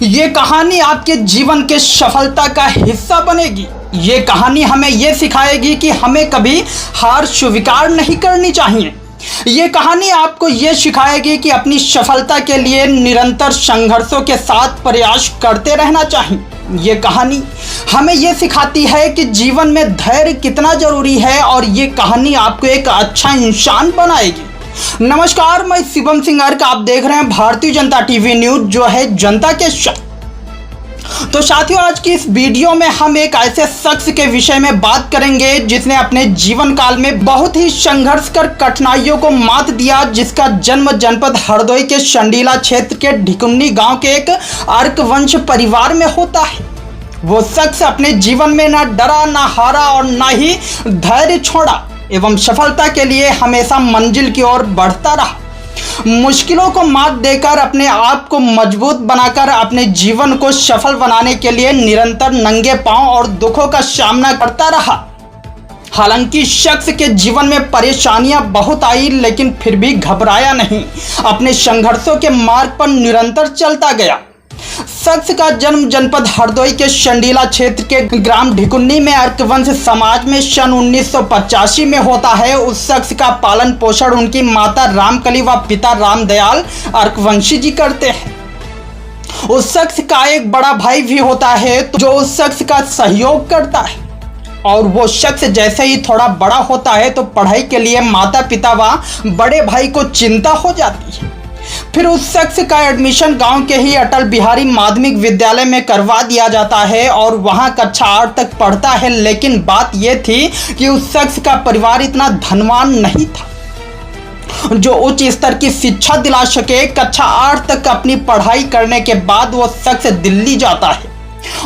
ये कहानी आपके जीवन के सफलता का हिस्सा बनेगी। ये कहानी हमें ये सिखाएगी कि हमें कभी हार स्वीकार नहीं करनी चाहिए। ये कहानी आपको ये सिखाएगी कि अपनी सफलता के लिए निरंतर संघर्षों के साथ प्रयास करते रहना चाहिए। ये कहानी हमें ये सिखाती है कि जीवन में धैर्य कितना जरूरी है और ये कहानी आपको एक अच्छा इंसान बनाएगी। नमस्कार, मैं शिवम सिंह अर्क, आप देख रहे हैं भारतीय जनता टीवी न्यूज, जो है जनता के साथ। तो साथियों, आज की इस वीडियो में हम एक ऐसे शख्स के विषय में बात करेंगे जिसने अपने जीवन काल में बहुत ही संघर्ष कर कठिनाइयों को मात दिया, जिसका जन्म जनपद हरदोई के संडीला क्षेत्र के ढिकुन्नी गांव के एक अर्क वंश परिवार में होता है। वो शख्स अपने जीवन में ना डरा, ना हारा और ना ही धैर्य छोड़ा एवं सफलता के लिए हमेशा मंजिल की ओर बढ़ता रहा। मुश्किलों को मात देकर अपने आप को मजबूत बनाकर अपने जीवन को सफल बनाने के लिए निरंतर नंगे पांव और दुखों का सामना करता रहा। हालांकि शख्स के जीवन में परेशानियां बहुत आई, लेकिन फिर भी घबराया नहीं, अपने संघर्षों के मार्ग पर निरंतर चलता गया। शख्स का जन्म जनपद हरदोई के संडीला क्षेत्र के ग्राम ढिकुन्नी में अर्कवंश समाज में सन 1985 में होता है। उस शख्स का पालन पोषण उनकी माता रामकली व पिता रामदयाल अर्कवंशी जी करते हैं। उस शख्स का एक बड़ा भाई भी होता है जो उस शख्स का सहयोग करता है, और वो शख्स जैसे ही थोड़ा बड़ा होता है तो पढ़ाई के लिए माता पिता व बड़े भाई को चिंता हो जाती है। फिर उस शख्स का एडमिशन गांव के ही अटल बिहारी माध्यमिक विद्यालय में करवा दिया जाता है और वहां कक्षा 8 तक पढ़ता है। लेकिन बात यह थी कि उस शख्स का परिवार इतना धनवान नहीं था जो उच्च स्तर की शिक्षा दिला सके। कक्षा 8 तक अपनी पढ़ाई करने के बाद वो शख्स दिल्ली जाता है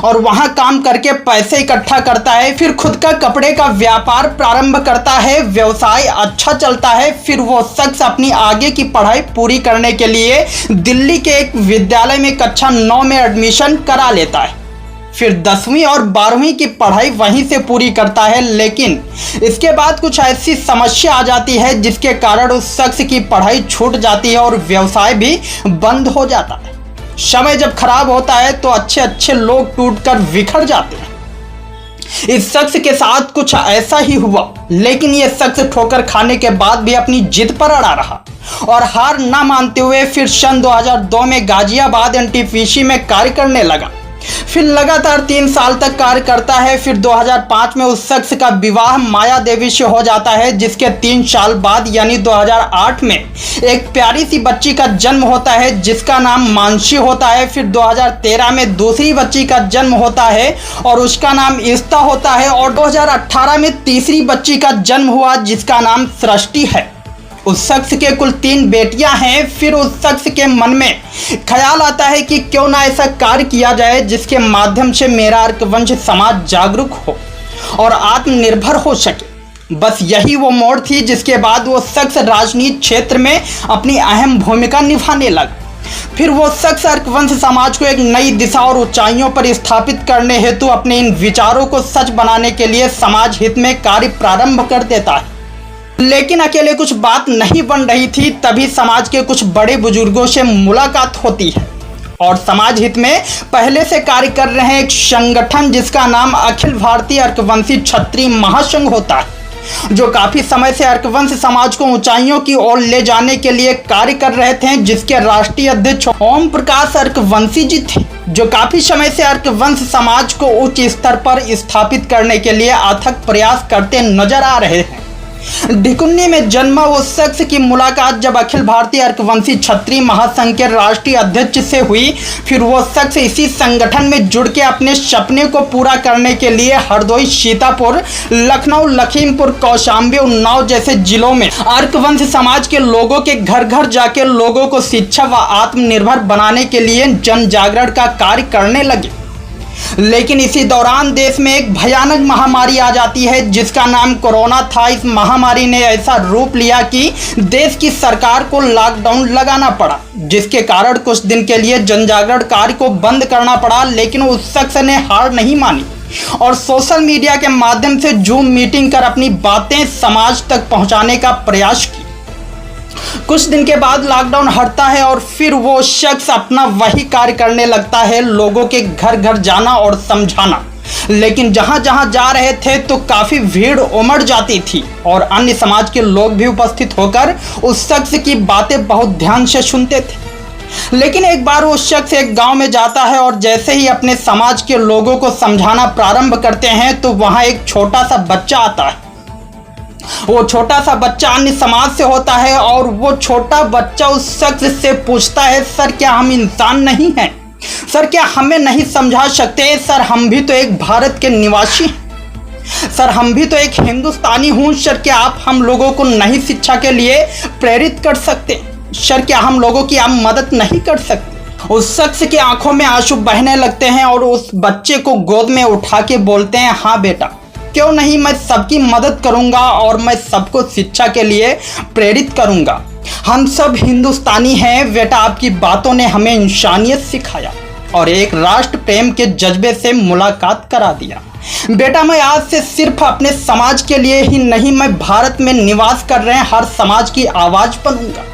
और वहां काम करके पैसे इकट्ठा करता है। फिर खुद का कपड़े का व्यापार प्रारंभ करता है। व्यवसाय अच्छा चलता है। फिर वो शख्स अपनी आगे की पढ़ाई पूरी करने के लिए दिल्ली के एक विद्यालय में कक्षा 9 में एडमिशन करा लेता है। फिर 10वीं और 12वीं की पढ़ाई वहीं से पूरी करता है। लेकिन इसके बाद कुछ ऐसी समस्या आ जाती है जिसके कारण उस शख्स की पढ़ाई छूट जाती है और व्यवसाय भी बंद हो जाता है। समय जब खराब होता है तो अच्छे अच्छे लोग टूटकर बिखर जाते हैं। इस शख्स के साथ कुछ ऐसा ही हुआ, लेकिन यह शख्स ठोकर खाने के बाद भी अपनी जिद पर अड़ा रहा और हार ना मानते हुए फिर सन 2002 में गाजियाबाद एनटीपीसी में कार्य करने लगा। फिर लगातार 3 साल तक कार्य करता है। फिर 2005 में उस शख्स का विवाह माया देवी से हो जाता है, जिसके 3 साल बाद यानी 2008 में एक प्यारी सी बच्ची का जन्म होता है जिसका नाम मानसी होता है। फिर 2013 में दूसरी बच्ची का जन्म होता है और उसका नाम इस्ता होता है, और 2018 में तीसरी बच्ची का जन्म हुआ जिसका नाम सृष्टि है। उस शख्स के कुल 3 बेटियां हैं। फिर उस शख्स के मन में ख्याल आता है कि क्यों ना ऐसा कार्य किया जाए जिसके माध्यम से मेरा अर्कवंश समाज जागरूक हो और आत्मनिर्भर हो सके। बस यही वो मोड़ थी जिसके बाद वो शख्स राजनीति क्षेत्र में अपनी अहम भूमिका निभाने लगा। फिर वो शख्स अर्कवंश समाज को एक नई दिशा और ऊंचाइयों पर स्थापित करने हेतु अपने इन विचारों को सच बनाने के लिए समाज हित में कार्य प्रारंभ कर देता है। लेकिन अकेले कुछ बात नहीं बन रही थी। तभी समाज के कुछ बड़े बुजुर्गों से मुलाकात होती है और समाज हित में पहले से कार्य कर रहे एक संगठन जिसका नाम अखिल भारतीय अर्कवंशी क्षत्रिय महासंघ होता है, जो काफी समय से अर्कवंश समाज को ऊंचाइयों की ओर ले जाने के लिए कार्य कर रहे थे, जिसके राष्ट्रीय अध्यक्ष ओम प्रकाश अर्कवंशी जी थे, जो काफी समय से अर्कवंश समाज को उच्च स्तर पर स्थापित करने के लिए अथक प्रयास करते नजर आ रहे हैं। ढिकुन्नी में जन्मा उस शख्स की मुलाकात जब अखिल भारतीय अर्कवंशी क्षत्रिय महासंघ के राष्ट्रीय अध्यक्ष से हुई, फिर वो शख्स इसी संगठन में जुड़ के अपने सपने को पूरा करने के लिए हरदोई, सीतापुर, लखनऊ, लखीमपुर, कौशाम्बी, उन्नाव जैसे जिलों में अर्कवंश समाज के लोगों के घर घर जाके लोगों को शिक्षा व आत्मनिर्भर बनाने के लिए जन जागरण का कार्य करने लगे। लेकिन इसी दौरान देश में एक भयानक महामारी आ जाती है जिसका नाम कोरोना था। इस महामारी ने ऐसा रूप लिया कि देश की सरकार को लॉकडाउन लगाना पड़ा, जिसके कारण कुछ दिन के लिए जनजागरण कार्य को बंद करना पड़ा। लेकिन उस शख्स ने हार नहीं मानी और सोशल मीडिया के माध्यम से जूम मीटिंग कर अपनी बातें समाज तक पहुंचाने का प्रयास किया। कुछ दिन के बाद लॉकडाउन हटता है और फिर वो शख्स अपना वही कार्य करने लगता है, लोगों के घर घर जाना और समझाना। लेकिन जहां जहां जा रहे थे तो काफी भीड़ उमड़ जाती थी और अन्य समाज के लोग भी उपस्थित होकर उस शख्स की बातें बहुत ध्यान से सुनते थे। लेकिन एक बार वो शख्स एक गांव में जाता है और जैसे ही अपने समाज के लोगों को समझाना प्रारंभ करते हैं तो वहां एक छोटा सा बच्चा आता है। वो छोटा सा बच्चा अन्य समाज से होता है और वो छोटा बच्चा उस शख्स से पूछता है, सर क्या हम इंसान नहीं हैं? सर क्या हमें नहीं समझा सकते? सर हम भी तो एक भारत के निवासी हैं। सर हम भी तो एक हिंदुस्तानी हूँ। सर क्या आप हम लोगों को नहीं शिक्षा के लिए प्रेरित कर सकते? सर क्या हम लोगों की आप मदद नहीं कर सकते? उस शख्स की आंखों में आंसू बहने लगते हैं और उस बच्चे को गोद में उठा के बोलते हैं, हाँ बेटा क्यों नहीं, मैं सबकी मदद करूंगा और मैं सबको शिक्षा के लिए प्रेरित करूंगा। हम सब हिंदुस्तानी हैं बेटा, आपकी बातों ने हमें इंसानियत सिखाया और एक राष्ट्र प्रेम के जज्बे से मुलाकात करा दिया। बेटा मैं आज से सिर्फ अपने समाज के लिए ही नहीं, मैं भारत में निवास कर रहे हर समाज की आवाज बनूंगा,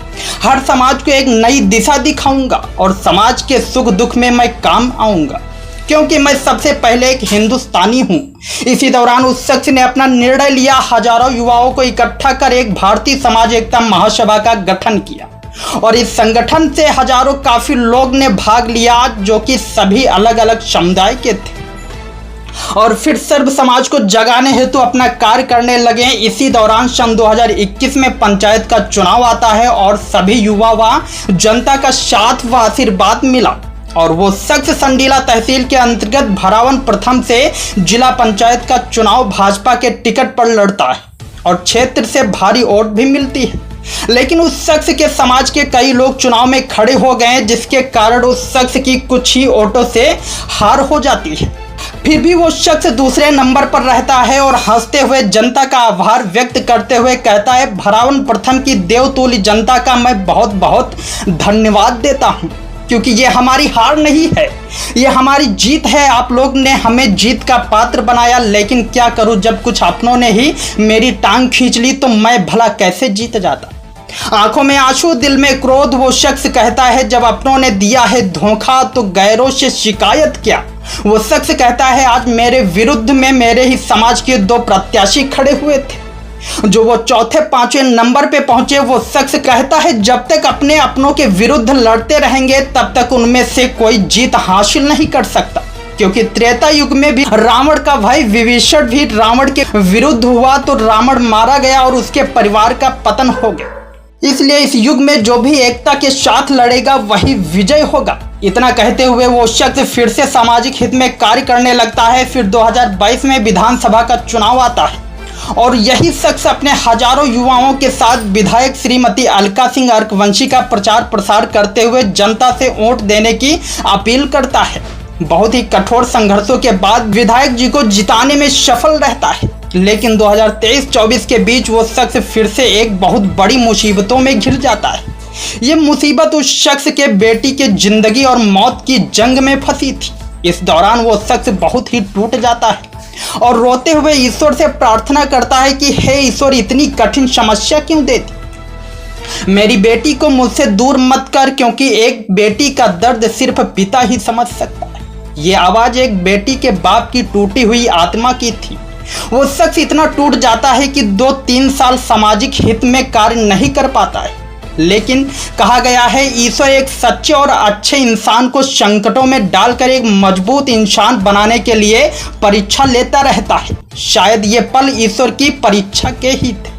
हर समाज को एक नई दिशा दिखाऊंगा और समाज के सुख दुख में मैं काम आऊंगा, क्योंकि मैं सबसे पहले एक हिंदुस्तानी हूं। इसी दौरान उस शख्स ने अपना निर्णय लिया, हजारों युवाओं को इकट्ठा कर एक भारतीय समाज एकता महासभा का गठन किया और इस संगठन से हजारों काफी लोग ने भाग लिया जो कि सभी अलग अलग समुदाय के थे और फिर सर्व समाज को जगाने हेतु अपना कार्य करने लगे। इसी दौरान सन 2021 में पंचायत का चुनाव आता है और सभी युवा व जनता का साथ व आशीर्वाद मिला और वो शख्स संडीला तहसील के अंतर्गत भरावन प्रथम से जिला पंचायत का चुनाव भाजपा के टिकट पर लड़ता है और क्षेत्र से भारी वोट भी मिलती है। लेकिन उस शख्स के समाज के कई लोग चुनाव में खड़े हो गए जिसके कारण उस शख्स की कुछ ही वोटों से हार हो जाती है। फिर भी वो शख्स दूसरे नंबर पर रहता है और हंसते हुए जनता का आभार व्यक्त करते हुए कहता है, भरावन प्रथम की देवतुल्य जनता का मैं बहुत बहुत धन्यवाद देता हूँ, क्योंकि ये हमारी हार नहीं है, ये हमारी जीत है। आप लोग ने हमें जीत का पात्र बनाया, लेकिन क्या करूं, जब कुछ अपनों ने ही मेरी टांग खींच ली तो मैं भला कैसे जीत जाता। आंखों में आंसू दिल में क्रोध वो शख्स कहता है, जब अपनों ने दिया है धोखा तो गैरों से शिकायत क्या। वो शख्स कहता है, आज मेरे विरुद्ध में मेरे ही समाज के 2 प्रत्याशी खड़े हुए थे जो वो चौथे 5वें नंबर पे पहुंचे। वो शख्स कहता है, जब तक अपने अपनों के विरुद्ध लड़ते रहेंगे तब तक उनमें से कोई जीत हासिल नहीं कर सकता, क्योंकि त्रेता युग में भी रावण का भाई विभीषण भी रावण के विरुद्ध हुआ तो रावण मारा गया और उसके परिवार का पतन हो गया। इसलिए इस युग में जो भी एकता के साथ लड़ेगा वही विजय होगा। इतना कहते हुए वो शख्स फिर से सामाजिक हित में कार्य करने लगता है। फिर 2022 में विधानसभा का चुनाव आता है और यही शख्स अपने हजारों युवाओं के साथ विधायक श्रीमती अलका सिंह अर्कवंशी का प्रचार प्रसार करते हुए जनता से वोट देने की अपील करता है। बहुत ही कठोर संघर्षों के बाद विधायक जी को जिताने में सफल रहता है, लेकिन 2023-24 के बीच वो शख्स फिर से एक बहुत बड़ी मुसीबतों में घिर जाता है। ये मुसीबत उस शख्स के बेटी के जिंदगी और मौत की जंग में फंसी थी। इस दौरान वो शख्स बहुत ही टूट जाता है और रोते हुए ईश्वर से प्रार्थना करता है कि हे ईश्वर, इतनी कठिन समस्या क्यों देती, मेरी बेटी को मुझसे दूर मत कर, क्योंकि एक बेटी का दर्द सिर्फ पिता ही समझ सकता है। ये आवाज एक बेटी के बाप की टूटी हुई आत्मा की थी। वो शख्स इतना टूट जाता है कि 2-3 साल सामाजिक हित में कार्य नहीं कर पाता है। लेकिन कहा गया है, ईश्वर एक सच्चे और अच्छे इंसान को संकटों में डालकर एक मजबूत इंसान बनाने के लिए परीक्षा लेता रहता है। शायद ये पल ईश्वर की परीक्षा के ही थे।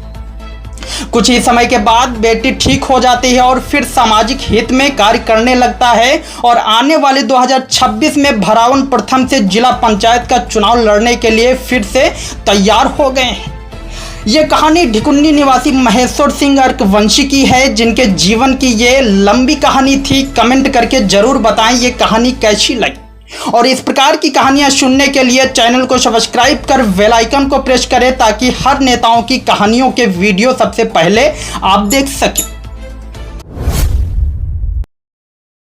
कुछ ही समय के बाद बेटी ठीक हो जाती है और फिर सामाजिक हित में कार्य करने लगता है और आने वाले 2026 में भरावन प्रथम से जिला पंचायत का चुनाव लड़ने के लिए फिर से तैयार हो गए हैं। ये कहानी ढिकुन्नी निवासी महेश्वर सिंह अर्कवंशी की है, जिनके जीवन की ये लंबी कहानी थी। कमेंट करके जरूर बताएं ये कहानी कैसी लगी और इस प्रकार की कहानियां सुनने के लिए चैनल को सब्सक्राइब कर बेल आइकन को प्रेस करें ताकि हर नेताओं की कहानियों के वीडियो सबसे पहले आप देख सकें।